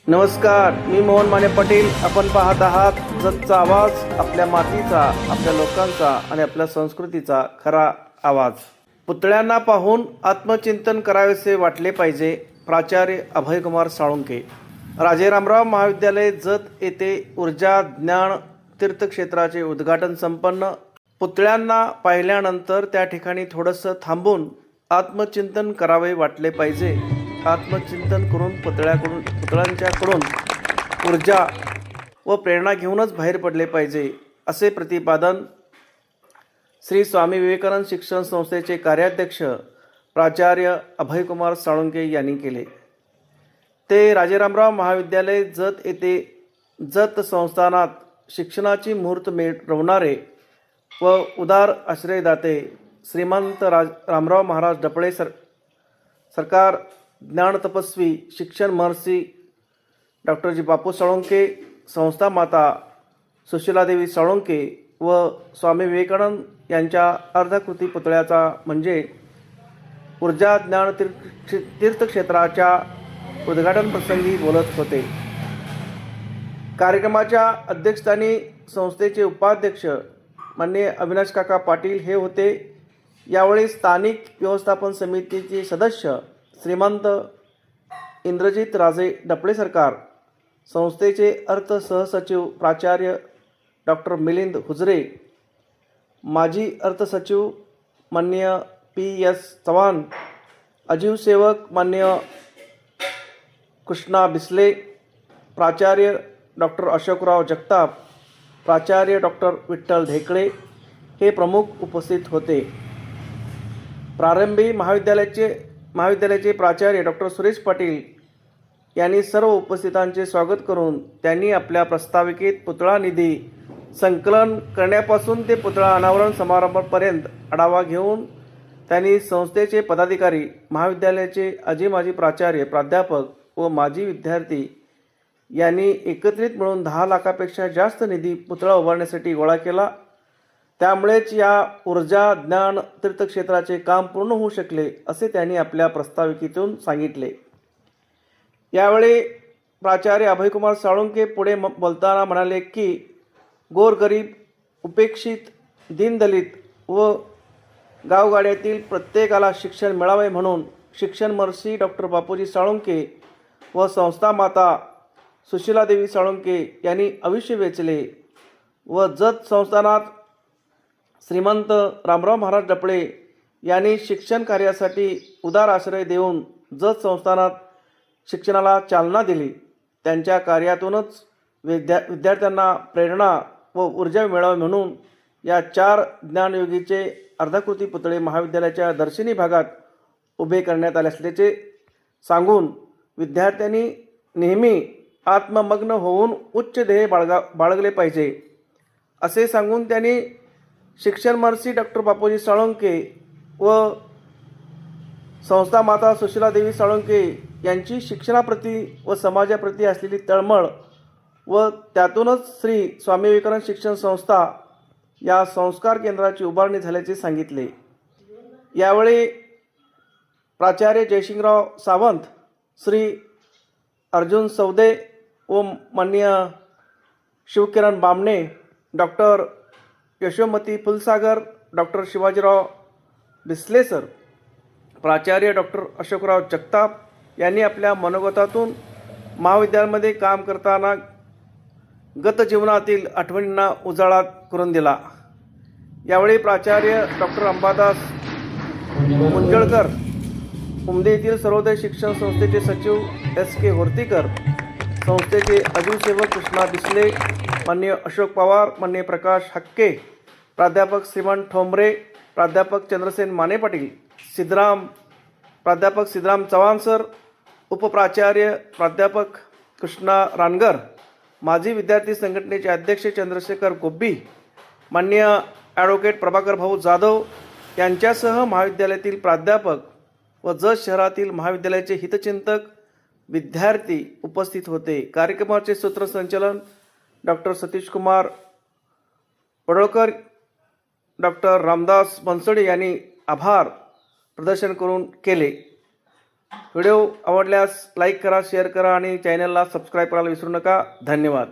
नमस्कार, मी मोहन माने पाटील. आपण पाहत आहात जतचा आवाज, आपल्या मातीचा, आपल्या लोकांचा आणि आपल्या संस्कृतीचा खरा आवाज. पुतळ्यांना पाहून आत्मचिंतन करावेसे वाटले पाहिजे. प्राचार्य अभयकुमार साळुंके. राजे रामराव महाविद्यालय जत येथे ऊर्जा ज्ञान तीर्थक्षेत्राचे उद्घाटन संपन्न. पुतळ्यांना पाहिल्यानंतर त्या ठिकाणी थोडंसं थांबून आत्मचिंतन करावे वाटले पाहिजे. आत्मचिंतन करून पुतळ्यांच्याकडून ऊर्जा व प्रेरणा घेऊनच बाहेर पडले पाहिजे, असे प्रतिपादन श्री स्वामी विवेकानंद शिक्षण संस्थेचे कार्याध्यक्ष प्राचार्य अभयकुमार साळुंके यांनी केले. ते राजे रामराव महाविद्यालय जत येथे जत संस्थानात शिक्षणाची मुहूर्त मिळवणारे व उदार आश्रयदाते श्रीमंत रामराव महाराज डपळे सरकार ज्ञान तपस्वी शिक्षण महर्षी डॉक्टर जी बापू साळुंके, संस्था माता सुशीलादेवी साळुंके व स्वामी विवेकानंद यांच्या अर्धाकृती पुतळ्याचा म्हणजे ऊर्जा ज्ञान तीर्थक्षेत्राच्या उद्घाटन प्रसंगी बोलत होते. कार्यक्रमाच्या अध्यक्षस्थानी संस्थेचे उपाध्यक्ष माननीय अविनाश काका पाटील हे होते. यावेळी स्थानिक व्यवस्थापन समितीचे सदस्य श्रीमंत इंद्रजित राजे डपळे सरकार, संस्थेचे अर्थ सहसचिव प्राचार्य डॉक्टर मिलिंद हुजरे, माजी अर्थसचिव माननीय PS चव्हाण, अजीव सेवक माननीय कृष्णा बिस्ले, प्राचार्य डॉक्टर अशोकराव जगताप, प्राचार्य डॉक्टर विठ्ठल ढेकळे हे प्रमुख उपस्थित होते. प्रारंभी महाविद्यालयाचे प्राचार्य डॉक्टर सुरेश पाटील यांनी सर्व उपस्थितांचे स्वागत करून त्यांनी आपल्या प्रस्ताविकेत पुतळा निधी संकलन करण्यापासून ते पुतळा अनावरण समारंभापर्यंत आढावा घेऊन त्यांनी संस्थेचे पदाधिकारी, महाविद्यालयाचे आजी माजी प्राचार्य, प्राध्यापक व माजी विद्यार्थी यांनी एकत्रित मिळून 10 लाखापेक्षा जास्त निधी पुतळा उभारण्यासाठी गोळा केला. त्यामुळेच या ऊर्जा ज्ञान तीर्थक्षेत्राचे काम पूर्ण होऊ शकले, असे त्यांनी आपल्या प्रस्ताविकेतून सांगितले. यावेळी प्राचार्य अभयकुमार साळुंके पुढे बोलताना म्हणाले की गोरगरीब, उपेक्षित, दीनदलित व गावगाड्यातील प्रत्येकाला शिक्षण मिळावे म्हणून शिक्षण महर्षी डॉक्टर बापूजी साळुंके व संस्था माता सुशीलादेवी साळुंके यांनी आयुष्य वेचले व जत संस्थानात श्रीमंत रामराव महाराज डपळे यांनी शिक्षण कार्यासाठी उदार आश्रय देऊन जत संस्थानात शिक्षणाला चालना दिली. त्यांच्या कार्यातूनच विद्यार्थ्यांना प्रेरणा व ऊर्जा मिळावी म्हणून या 4 ज्ञानयोगीचे अर्धाकृती पुतळे महाविद्यालयाच्या दर्शनी भागात उभे करण्यात आले असल्याचे सांगून विद्यार्थ्यांनी नेहमी आत्ममग्न होऊन उच्च ध्येय बाळगले पाहिजे, असे सांगून त्यांनी शिक्षण महर्षी डॉक्टर बापूजी साळुंके व संस्था माता सुशीलादेवी साळुंके यांची शिक्षणाप्रती व समाजाप्रती असलेली तळमळ व त्यातूनच श्री स्वामी विवेकानंद शिक्षण संस्था या संस्कार केंद्राची उभारणी झाल्याचे सांगितले. यावेळी प्राचार्य जयसिंगराव सावंत, श्री अर्जुन सौदे व माननीय Shivkiran Bamne, doctor Yashomati Phulsagar, doctor Shivajirao Bisle sir, प्राचार्य डॉक्टर अशोकराव जगताप यांनी आपल्या मनोगतातून महाविद्यालयामध्ये काम करताना गत जीवनातील आठवणींना उजाळा करून दिला. यावेळी प्राचार्य डॉक्टर अंबादास मुंजळकर, उमदी येथील सर्वोदय शिक्षण संस्थेचे सचिव SK होर्तीकर, संस्थेचे अजीव सेवक कृष्णा बिस्ले, माननीय अशोक पवार, माननीय प्रकाश हक्के, प्राध्यापक श्रीमान ठोंबरे, प्राध्यापक चंद्रसेन माने पाटील, प्राध्यापक सिद्धराम चव्हाण सर, उपप्राचार्य प्राध्यापक कृष्णा रानगर, माजी विद्यार्थी संघटनेचे अध्यक्ष चंद्रशेखर गोब्बी, माननीय ॲडव्होकेट प्रभाकर भाऊ जाधव यांच्यासह महाविद्यालयातील प्राध्यापक व जत शहरातील महाविद्यालयाचे हितचिंतक विद्यार्थी उपस्थित होते. कार्यक्रमाचे सूत्रसंचालन डॉक्टर सतीश कुमार पडळकर, डॉक्टर रामदास बनसोडे यांनी आभार प्रदर्शन करून केले. व्हिडिओ आवडल्यास लाईक करा, शेअर करा आणि चॅनलला सबस्क्राईब करायला विसरू नका. धन्यवाद.